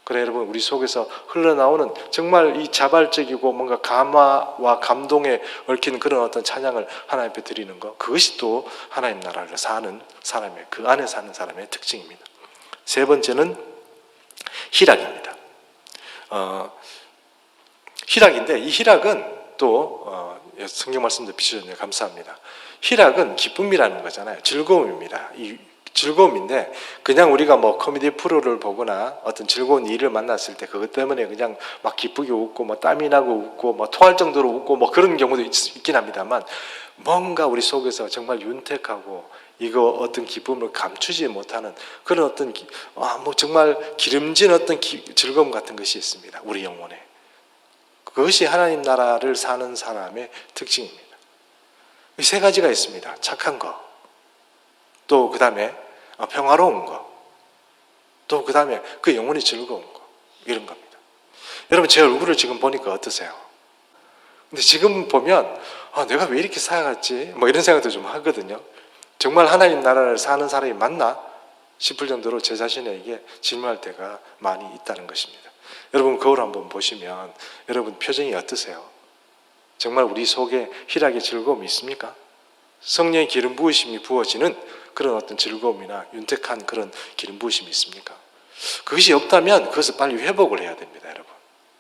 그래, 여러분, 우리 속에서 흘러나오는 정말 이 자발적이고 뭔가 감화와 감동에 얽힌 그런 어떤 찬양을 하나님 앞에 드리는 것, 그것이 또 하나님 나라를 사는 사람의, 그 안에 사는 사람의 특징입니다. 세 번째는 희락입니다. 희락인데, 이 희락은 또 성경 말씀도 비춰주셨네요. 감사합니다. 희락은 기쁨이라는 거잖아요. 즐거움입니다. 이 즐거움인데, 그냥 우리가 코미디 프로를 보거나 어떤 즐거운 일을 만났을 때 그것 때문에 그냥 막 기쁘게 웃고 땀이 나고 웃고 토할 정도로 웃고 그런 경우도 있긴 합니다만, 뭔가 우리 속에서 정말 윤택하고 이거 어떤 기쁨을 감추지 못하는 그런 어떤 뭐 정말 기름진 어떤 즐거움 같은 것이 있습니다. 우리 영혼에. 그것이 하나님 나라를 사는 사람의 특징입니다. 이 세 가지가 있습니다. 착한 거, 또 그 다음에 평화로운 거, 또 그 다음에 그 영혼이 즐거운 거, 이런 겁니다. 여러분 제 얼굴을 지금 보니까 어떠세요? 근데 지금 보면 내가 왜 이렇게 살아갔지? 뭐 이런 생각도 좀 하거든요. 정말 하나님 나라를 사는 사람이 맞나? 싶을 정도로 제 자신에게 질문할 때가 많이 있다는 것입니다. 여러분 거울 한번 보시면 여러분 표정이 어떠세요? 정말 우리 속에 희락의 즐거움이 있습니까? 성령의 기름 부으심이 부어지는 그런 어떤 즐거움이나 윤택한 그런 기름 부으심이 있습니까? 그것이 없다면 그것을 빨리 회복을 해야 됩니다, 여러분.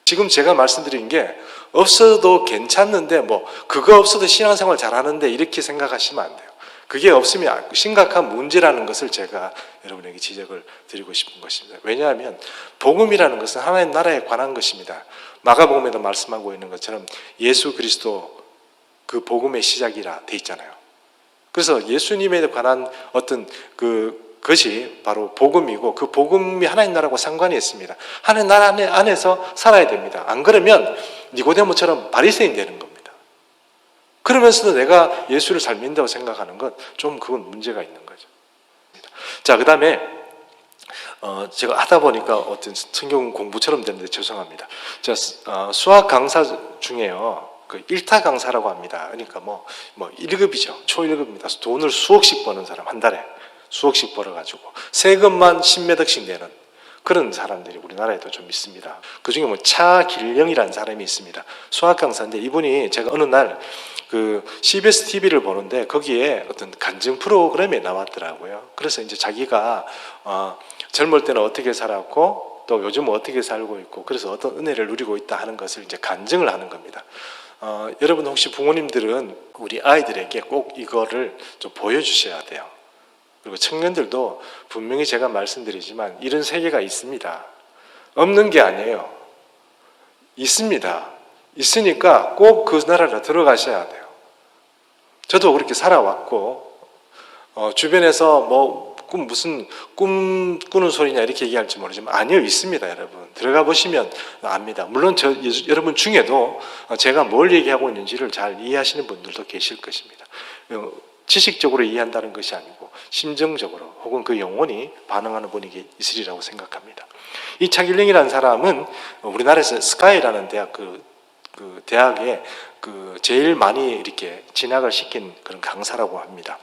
지금 제가 말씀드린 게 없어도 괜찮는데 그거 없어도 신앙생활 잘하는데 이렇게 생각하시면 안 돼요. 그게 없으면 심각한 문제라는 것을 제가 여러분에게 지적을 드리고 싶은 것입니다. 왜냐하면 복음이라는 것은 하나님 나라에 관한 것입니다. 마가복음에도 말씀하고 있는 것처럼 예수 그리스도 그 복음의 시작이라 돼 있잖아요. 그래서 예수님에 관한 어떤 그것이 바로 복음이고 그 복음이 하나님 나라하고 상관이 있습니다. 하나님 나라 안에서 살아야 됩니다. 안 그러면 니고데모처럼 바리새인 되는 겁니다. 그러면서도 내가 예수를 잘 믿는다고 생각하는 건 좀 그건 문제가 있는 거죠. 자, 그 다음에 제가 하다 보니까 어떤 성경 공부처럼 되는데 죄송합니다. 제가 수학 강사 중에요. 그 1타 강사라고 합니다. 그러니까 1급이죠. 초 1급입니다. 돈을 수억씩 버는 사람, 한 달에 수억씩 벌어가지고 세금만 10몇 억씩 내는 그런 사람들이 우리나라에도 좀 있습니다. 그 중에 차길령이라는 사람이 있습니다. 수학 강사인데 이분이 제가 어느 날 그 CBS TV를 보는데 거기에 어떤 간증 프로그램에 나왔더라고요. 그래서 이제 자기가 젊을 때는 어떻게 살았고 또 요즘은 어떻게 살고 있고 그래서 어떤 은혜를 누리고 있다 하는 것을 이제 간증을 하는 겁니다. 여러분 혹시 부모님들은 우리 아이들에게 꼭 이거를 좀 보여주셔야 돼요. 그리고 청년들도 분명히 제가 말씀드리지만 이런 세계가 있습니다. 없는 게 아니에요. 있습니다. 있으니까 꼭 그 나라로 들어가셔야 돼요. 저도 그렇게 살아왔고 주변에서 무슨 꿈 꾸는 소리냐 이렇게 얘기할지 모르지만 아니요, 있습니다. 여러분 들어가 보시면 압니다. 물론 여러분 중에도 제가 뭘 얘기하고 있는지를 잘 이해하시는 분들도 계실 것입니다. 지식적으로 이해한다는 것이 아니고 심정적으로 혹은 그 영혼이 반응하는 분이 있으리라고 생각합니다. 이 차길령이라는 사람은 우리나라에서 스카이라는 대학 그 대학에 제일 많이 이렇게 진학을 시킨 그런 강사라고 합니다.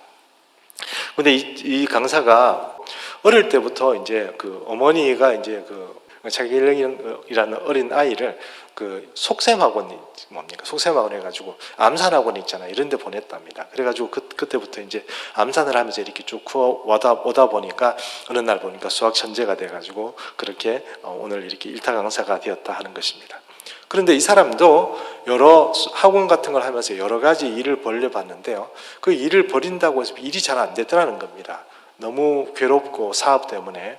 근데 이 강사가 어릴 때부터 이제 그 어머니가 이제 차길령이라는 어린 아이를 속셈학원이 뭡니까? 속셈학원 해가지고 암산학원 있잖아요. 이런 데 보냈답니다. 그래가지고 그때부터 이제 암산을 하면서 이렇게 쭉 오다 보니까 어느 날 보니까 수학 천재가 돼가지고 그렇게 오늘 이렇게 일타 강사가 되었다 하는 것입니다. 그런데 이 사람도 여러 학원 같은 걸 하면서 여러 가지 일을 벌려봤는데요. 그 일을 벌인다고 해서 일이 잘 안 되더라는 겁니다. 너무 괴롭고 사업 때문에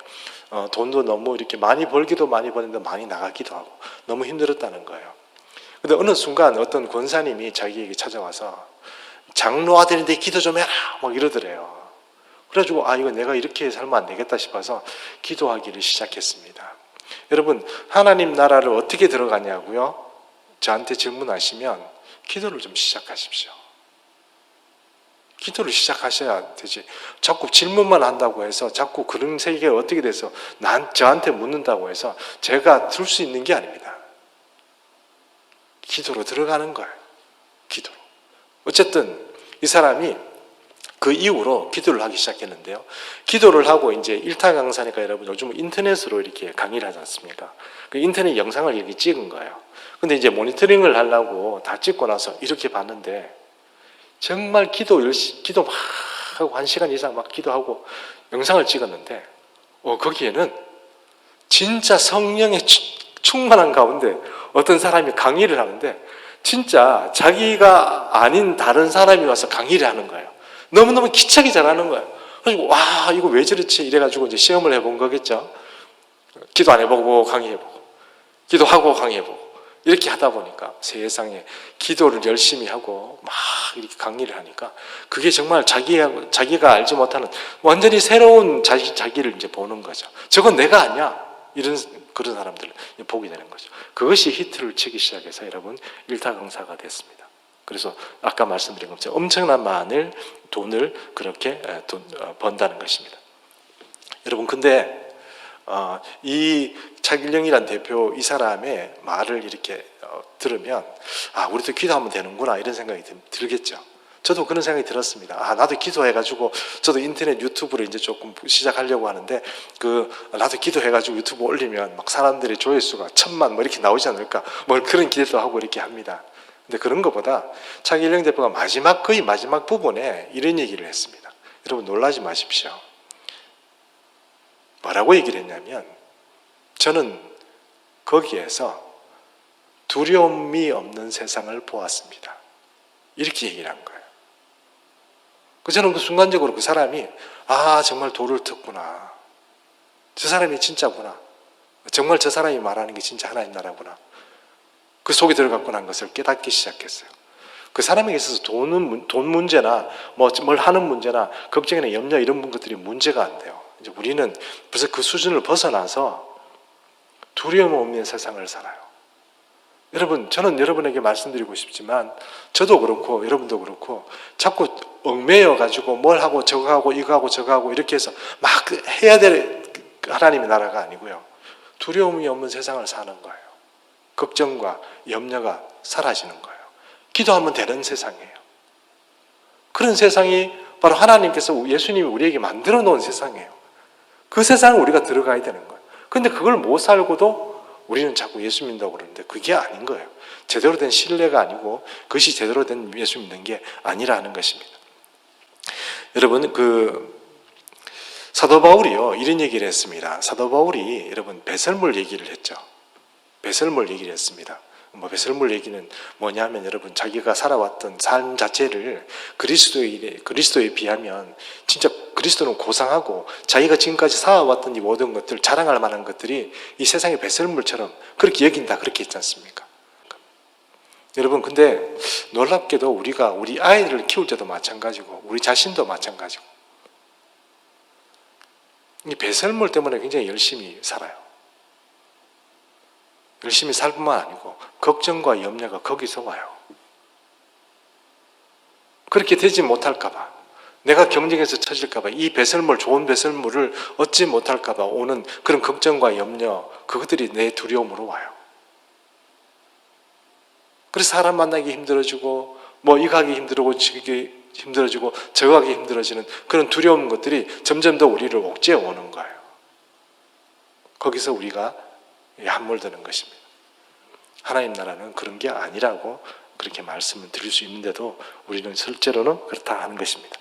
돈도 너무 이렇게 많이 벌기도 많이 버는데 많이 나가기도 하고 너무 힘들었다는 거예요. 근데 어느 순간 어떤 권사님이 자기에게 찾아와서 장로 아들인데 기도 좀 해라 막 이러더래요. 그래가지고 이거 내가 이렇게 살면 안 되겠다 싶어서 기도하기를 시작했습니다. 여러분 하나님 나라를 어떻게 들어가냐고요? 저한테 질문하시면 기도를 좀 시작하십시오. 기도를 시작하셔야 되지. 자꾸 질문만 한다고 해서 자꾸 그런 세계가 어떻게 돼서 저한테 묻는다고 해서 제가 들 수 있는 게 아닙니다. 기도로 들어가는 거예요. 기도로. 어쨌든 이 사람이 그 이후로 기도를 하기 시작했는데요. 기도를 하고 이제 일타 강사니까 여러분 요즘 인터넷으로 이렇게 강의를 하지 않습니까? 그 인터넷 영상을 이렇게 찍은 거예요. 근데 이제 모니터링을 하려고 다 찍고 나서 이렇게 봤는데 정말 기도 막 하고 1시간 이상 막 기도하고 영상을 찍었는데 거기에는 진짜 성령의 충만한 가운데 어떤 사람이 강의를 하는데 진짜 자기가 아닌 다른 사람이 와서 강의를 하는 거예요. 너무너무 기차게 잘하는 거예요. 그래서 와 이거 왜 저렇지 이래가지고 이제 시험을 해본 거겠죠. 기도 안 해보고 강의해보고 기도하고 강의해보고 이렇게 하다 보니까 세상에 기도를 열심히 하고 막 이렇게 강의를 하니까 그게 정말 자기가 알지 못하는 완전히 새로운 자기를 이제 보는 거죠. 저건 내가 아니야. 그런 사람들을 보게 되는 거죠. 그것이 히트를 치기 시작해서 여러분 일타 강사가 됐습니다. 그래서 아까 말씀드린 것처럼 엄청난 많은 돈을 그렇게 번다는 것입니다. 여러분 근데 이 차길령이란 대표 이 사람의 말을 이렇게 들으면 우리도 기도하면 되는구나 이런 생각이 들겠죠. 저도 그런 생각이 들었습니다. 나도 기도해가지고 저도 인터넷 유튜브를 이제 조금 시작하려고 하는데 나도 기도해가지고 유튜브 올리면 막 사람들의 조회수가 1000만 뭐 이렇게 나오지 않을까 뭐 그런 기대도 하고 이렇게 합니다. 근데 그런 것보다 차길령 대표가 거의 마지막 부분에 이런 얘기를 했습니다. 여러분 놀라지 마십시오. 뭐라고 얘기를 했냐면 저는 거기에서 두려움이 없는 세상을 보았습니다. 이렇게 얘기를 한 거예요. 저는 순간적으로 그 사람이 정말 도를 텄구나. 저 사람이 진짜구나. 정말 저 사람이 말하는 게 진짜 하나님 나라구나. 그 속에 들어갔구나 하는 것을 깨닫기 시작했어요. 그 사람에게 있어서 돈 문제나 뭘 하는 문제나 걱정이나 염려 이런 것들이 문제가 안 돼요. 이제 우리는 벌써 그 수준을 벗어나서 두려움 없는 세상을 살아요. 여러분, 저는 여러분에게 말씀드리고 싶지만 저도 그렇고 여러분도 그렇고 자꾸 얽매여 가지고 뭘 하고 저거 하고 이거 하고 저거 하고 이렇게 해서 막 해야 될 하나님의 나라가 아니고요. 두려움이 없는 세상을 사는 거예요. 걱정과 염려가 사라지는 거예요. 기도하면 되는 세상이에요. 그런 세상이 바로 하나님께서 예수님이 우리에게 만들어 놓은 세상이에요. 그 세상에 우리가 들어가야 되는 거예요. 그런데 그걸 못 살고도 우리는 자꾸 예수 믿는다고 그러는데 그게 아닌 거예요. 제대로 된 신뢰가 아니고 그것이 제대로 된 예수 믿는 게 아니라는 것입니다. 여러분 사도 바울이요 이런 얘기를 했습니다. 사도 바울이 여러분 배설물 얘기를 했죠. 배설물 얘기를 했습니다. 배설물 얘기는 뭐냐면 여러분 자기가 살아왔던 삶 자체를 그리스도에 비하면 진짜 그리스도는 고상하고 자기가 지금까지 살아왔던 이 모든 것들 자랑할 만한 것들이 이 세상의 배설물처럼 그렇게 여긴다 그렇게 했지 않습니까? 여러분 근데 놀랍게도 우리가 우리 아이들을 키울 때도 마찬가지고 우리 자신도 마찬가지고 이 배설물 때문에 굉장히 열심히 살아요. 열심히 살 뿐만 아니고 걱정과 염려가 거기서 와요. 그렇게 되지 못할까 봐 내가 경쟁에서 처질까 봐 이 좋은 배설물을 얻지 못할까 봐 오는 그런 걱정과 염려 그것들이 내 두려움으로 와요. 그래서 사람 만나기 힘들어지고 이거 하기 힘들어지고 저거 하기 힘들어지는 그런 두려운 것들이 점점 더 우리를 옥죄어 오는 거예요. 거기서 우리가 함몰되는 것입니다. 하나님 나라는 그런 게 아니라고 그렇게 말씀을 드릴 수 있는데도 우리는 실제로는 그렇다 하는 것입니다.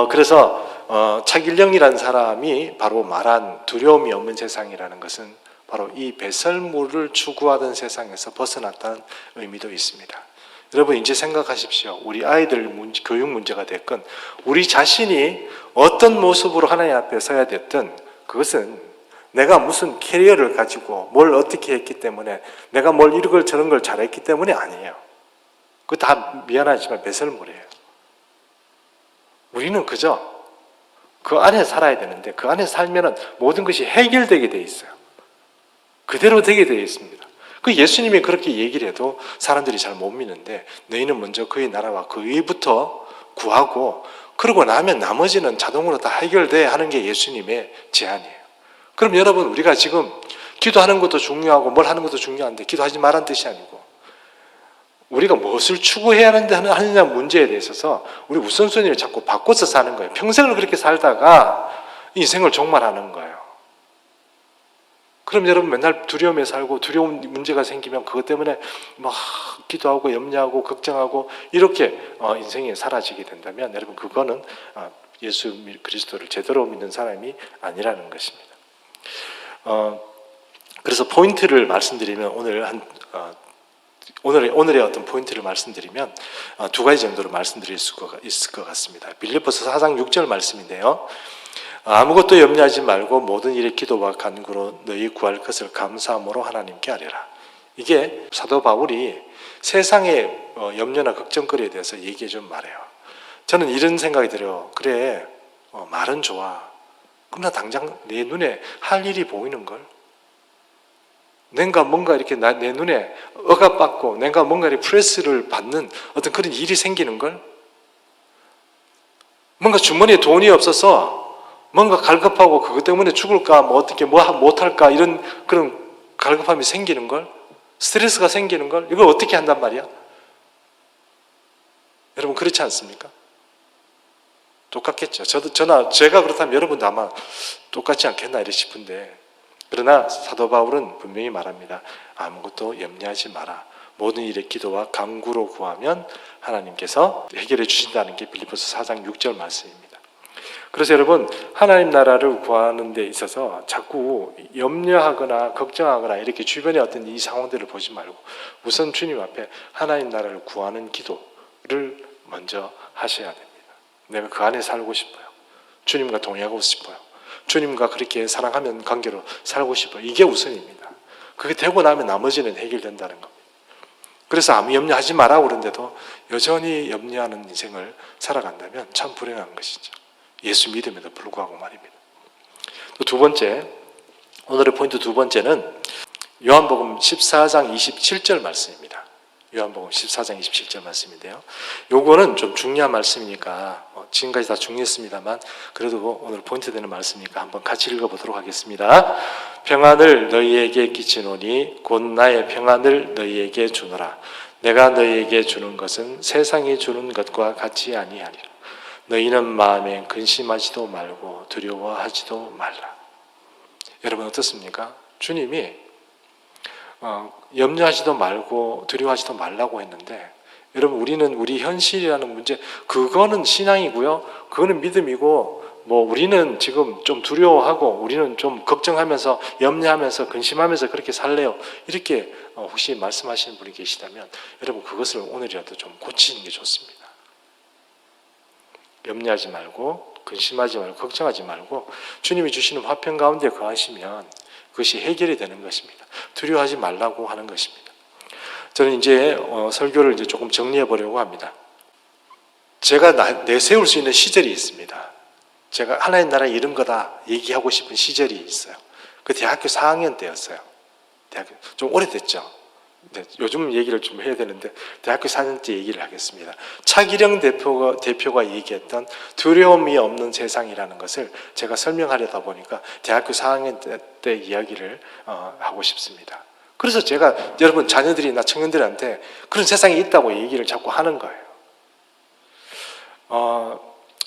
그래서 차길령이라는 사람이 바로 말한 두려움이 없는 세상이라는 것은 바로 이 배설물을 추구하던 세상에서 벗어났다는 의미도 있습니다. 여러분 이제 생각하십시오. 우리 아이들 교육 문제가 됐건 우리 자신이 어떤 모습으로 하나님 앞에 서야 됐든 그것은 내가 무슨 캐리어를 가지고 뭘 어떻게 했기 때문에 내가 뭘 이런 걸 저런 걸 잘했기 때문이 아니에요. 그거 다 미안하지만 배설물이에요. 우리는 그저 그 안에 살아야 되는데 그 안에 살면은 모든 것이 해결되게 돼 있어요. 그대로 되게 되어 있습니다. 그 예수님이 그렇게 얘기를 해도 사람들이 잘 못 믿는데 너희는 먼저 그의 나라와 그 의부터 구하고 그러고 나면 나머지는 자동으로 다 해결돼 하는 게 예수님의 제안이에요. 그럼 여러분 우리가 지금 기도하는 것도 중요하고 뭘 하는 것도 중요한데 기도하지 말라는 뜻이 아니고 우리가 무엇을 추구해야 하느냐 문제에 대해서 우리 우선순위를 자꾸 바꿔서 사는 거예요. 평생을 그렇게 살다가 인생을 종말하는 거예요. 그럼 여러분 맨날 두려움에 살고 두려운 문제가 생기면 그것 때문에 막 기도하고 염려하고 걱정하고 이렇게 인생이 사라지게 된다면 여러분 그거는 예수 그리스도를 제대로 믿는 사람이 아니라는 것입니다. 그래서 포인트를 말씀드리면 오늘의 어떤 포인트를 말씀드리면 두 가지 정도로 말씀드릴 수가 있을 것 같습니다. 빌립보서 4장 6절 말씀인데요. 아무것도 염려하지 말고 모든 일에 기도와 간구로 너희 구할 것을 감사함으로 하나님께 아뢰라. 이게 사도 바울이 세상의 염려나 걱정거리에 대해서 얘기해 좀 말해요. 저는 이런 생각이 들어요. 그래, 말은 좋아. 그러나 당장 내 눈에 할 일이 보이는 걸. 내가 뭔가 이렇게 내 눈에 억압받고 내가 뭔가 이렇게 프레스를 받는 어떤 그런 일이 생기는 걸. 뭔가 주머니에 돈이 없어서 뭔가 갈급하고 그것 때문에 죽을까, 뭐 어떻게 뭐 못할까 이런 그런 갈급함이 생기는 걸, 스트레스가 생기는 걸, 이걸 어떻게 한단 말이야? 여러분 그렇지 않습니까? 똑같겠죠. 제가 그렇다면 여러분도 아마 똑같지 않겠나 이래 싶은데, 그러나 사도 바울은 분명히 말합니다. 아무것도 염려하지 마라. 모든 일에 기도와 간구로 구하면 하나님께서 해결해 주신다는 게 빌립보서 4장 6절 말씀입니다. 그래서 여러분 하나님 나라를 구하는 데 있어서 자꾸 염려하거나 걱정하거나 이렇게 주변의 어떤 이 상황들을 보지 말고 우선 주님 앞에 하나님 나라를 구하는 기도를 먼저 하셔야 됩니다. 내가 그 안에 살고 싶어요. 주님과 동행하고 싶어요. 주님과 그렇게 사랑하면 관계로 살고 싶어요. 이게 우선입니다. 그게 되고 나면 나머지는 해결된다는 겁니다. 그래서 아무 염려하지 마라 그러는데도 여전히 염려하는 인생을 살아간다면 참 불행한 것이죠. 예수 믿음에도 불구하고 말입니다. 또 두 번째, 오늘의 포인트 두 번째는 요한복음 14장 27절 말씀입니다. 요한복음 14장 27절 말씀인데요. 요거는 좀 중요한 말씀이니까 지금까지 다 중요했습니다만 그래도 오늘 포인트 되는 말씀이니까 한번 같이 읽어보도록 하겠습니다. 평안을 너희에게 끼치노니 곧 나의 평안을 너희에게 주노라. 내가 너희에게 주는 것은 세상이 주는 것과 같이 아니하리라. 너희는 마음에 근심하지도 말고 두려워하지도 말라. 여러분 어떻습니까? 주님이 염려하지도 말고 두려워하지도 말라고 했는데, 여러분 우리는 우리 현실이라는 문제, 그거는 신앙이고요, 그거는 믿음이고, 뭐 우리는 지금 좀 두려워하고 우리는 좀 걱정하면서 염려하면서 근심하면서 그렇게 살래요, 이렇게 혹시 말씀하시는 분이 계시다면 여러분 그것을 오늘이라도 좀 고치는 게 좋습니다. 염려하지 말고 근심하지 말고 걱정하지 말고 주님이 주시는 화평 가운데 거하시면 그것이 해결이 되는 것입니다. 두려워하지 말라고 하는 것입니다. 저는 이제 설교를 이제 조금 정리해 보려고 합니다. 제가 내세울 수 있는 시절이 있습니다. 제가 하나님 나라 이런 거다 얘기하고 싶은 시절이 있어요. 그 대학교 4학년 때였어요. 대학교 좀 오래됐죠. 네, 요즘 얘기를 좀 해야 되는데 대학교 4년 때 얘기를 하겠습니다. 차기령 대표가 얘기했던 두려움이 없는 세상이라는 것을 제가 설명하려다 보니까 대학교 4학년 때 이야기를 하고 싶습니다. 그래서 제가 여러분 자녀들이나 청년들한테 그런 세상이 있다고 얘기를 자꾸 하는 거예요.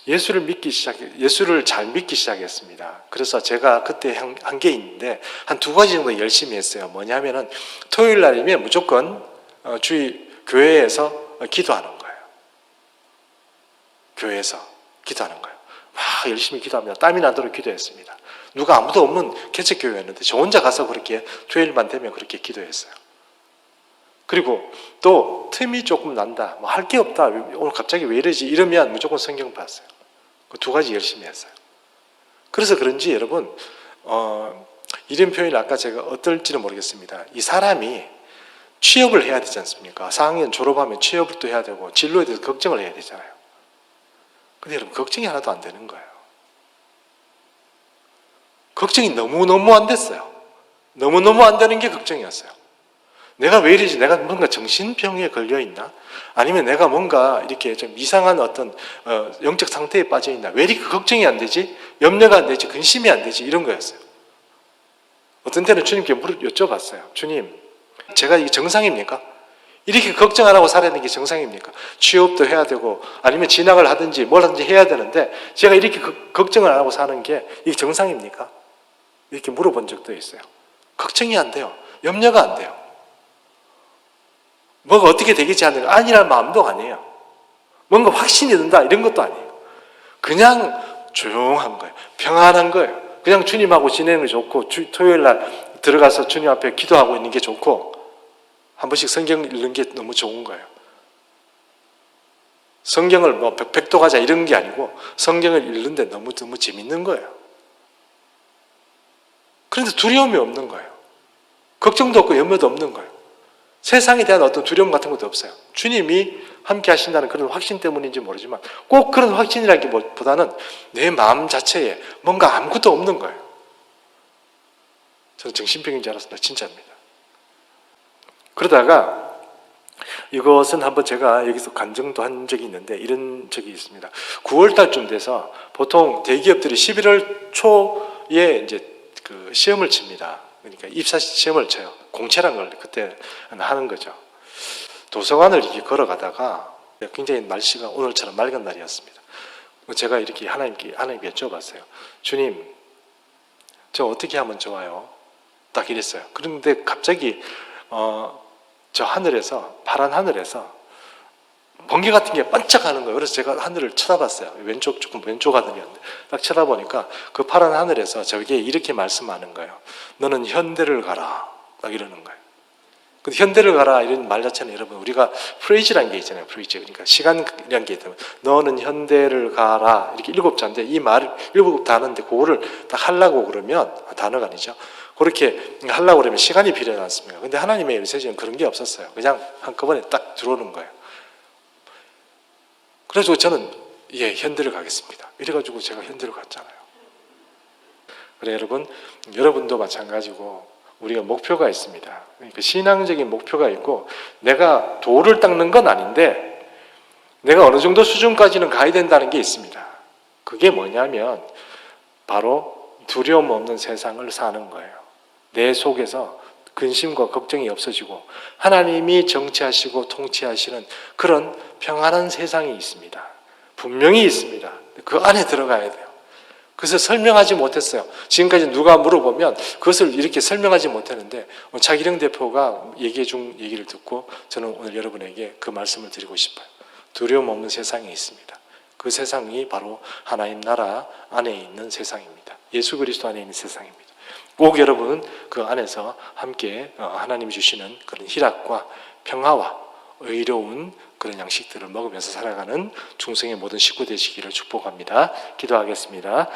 예수를 잘 믿기 시작했습니다. 그래서 제가 그때 한 게 있는데 한 두 가지 정도 열심히 했어요. 뭐냐면은 토요일 날이면 무조건 교회에서 기도하는 거예요. 교회에서 기도하는 거예요. 막 열심히 기도합니다. 땀이 나도록 기도했습니다. 누가 아무도 없는 개척교회였는데 저 혼자 가서 그렇게 토요일만 되면 그렇게 기도했어요. 그리고 또 틈이 조금 난다, 뭐 할 게 없다, 오늘 갑자기 왜 이러지 이러면 무조건 성경 봤어요. 그 두 가지 열심히 했어요. 그래서 그런지 여러분 이런 표현이 아까 제가 어떨지는 모르겠습니다. 이 사람이 취업을 해야 되지 않습니까? 4학년 졸업하면 취업을 또 해야 되고 진로에 대해서 걱정을 해야 되잖아요. 근데 여러분 걱정이 하나도 안 되는 거예요. 걱정이 너무너무 안 됐어요. 너무너무 안 되는 게 걱정이었어요. 내가 왜 이러지? 내가 뭔가 정신병에 걸려있나? 아니면 내가 뭔가 이렇게 좀 이상한 어떤 영적 상태에 빠져있나? 왜 이렇게 걱정이 안 되지? 염려가 안 되지? 근심이 안 되지? 이런 거였어요. 어떤 때는 주님께 여쭤봤어요. 주님, 제가 이게 정상입니까? 이렇게 걱정 안 하고 살아야 되는 게 정상입니까? 취업도 해야 되고 아니면 진학을 하든지 뭘 하든지 해야 되는데 제가 이렇게 걱정을 안 하고 사는 게 이게 정상입니까? 이렇게 물어본 적도 있어요. 걱정이 안 돼요. 염려가 안 돼요. 뭐가 어떻게 되겠지 하는 거 아니라는 마음도 아니에요. 뭔가 확신이 든다 이런 것도 아니에요. 그냥 조용한 거예요. 평안한 거예요. 그냥 주님하고 지내는 게 좋고 토요일 날 들어가서 주님 앞에 기도하고 있는 게 좋고 한 번씩 성경 읽는 게 너무 좋은 거예요. 성경을 뭐 백도가자 이런 게 아니고 성경을 읽는데 너무 재밌는 거예요. 그런데 두려움이 없는 거예요. 걱정도 없고 염려도 없는 거예요. 세상에 대한 어떤 두려움 같은 것도 없어요. 주님이 함께 하신다는 그런 확신 때문인지 모르지만 꼭 그런 확신이라기보다는 내 마음 자체에 뭔가 아무것도 없는 거예요. 저는 정신병인 줄 알았습니다. 진짜입니다. 그러다가 이것은 한번 제가 여기서 간증도 한 적이 있는데 이런 적이 있습니다. 9월 달쯤 돼서 보통 대기업들이 11월 초에 이제 그 시험을 칩니다. 그러니까 입사 시험을 쳐요. 공채란 걸 그때 하는 거죠. 도서관을 이렇게 걸어가다가 굉장히 날씨가 오늘처럼 맑은 날이었습니다. 제가 이렇게 하나님께 여쭤봤어요. 주님, 저 어떻게 하면 좋아요? 딱 이랬어요. 그런데 갑자기 저 하늘에서, 파란 하늘에서 번개 같은 게 반짝하는 거예요. 그래서 제가 하늘을 쳐다봤어요. 조금 왼쪽 하늘이었는데 딱 쳐다보니까 그 파란 하늘에서 저게 이렇게 말씀하는 거예요. 너는 현대를 가라. 딱 이러는 거예요. 근데 현대를 가라 이런 말 자체는 여러분 우리가 프레이즈라는 게 있잖아요. 프레이즈. 그러니까 시간이라는 게 있다면 너는 현대를 가라 이렇게 7자인데 이 말을 7단어인데 그거를 딱 하려고 그러면 단어가 아니죠. 그렇게 하려고 그러면 시간이 필요하지 않습니까? 근데 하나님의 메시지는 그런 게 없었어요. 그냥 한꺼번에 딱 들어오는 거예요. 그래서 저는 현대를 가겠습니다. 이래가지고 제가 현대를 갔잖아요. 그래 여러분도 마찬가지고 우리가 목표가 있습니다. 그러니까 신앙적인 목표가 있고 내가 도를 닦는 건 아닌데 내가 어느 정도 수준까지는 가야 된다는 게 있습니다. 그게 뭐냐면 바로 두려움 없는 세상을 사는 거예요. 내 속에서 근심과 걱정이 없어지고 하나님이 정치하시고 통치하시는 그런 평안한 세상이 있습니다. 분명히 있습니다. 그 안에 들어가야 돼요. 그래서 설명하지 못했어요. 지금까지 누가 물어보면 그것을 이렇게 설명하지 못했는데 차기령 대표가 얘기해 준 얘기를 듣고 저는 오늘 여러분에게 그 말씀을 드리고 싶어요. 두려움 없는 세상이 있습니다. 그 세상이 바로 하나님 나라 안에 있는 세상입니다. 예수 그리스도 안에 있는 세상입니다. 꼭 여러분은 그 안에서 함께 하나님이 주시는 그런 희락과 평화와 의로운 그런 양식들을 먹으면서 살아가는 중생의 모든 식구 되시기를 축복합니다. 기도하겠습니다.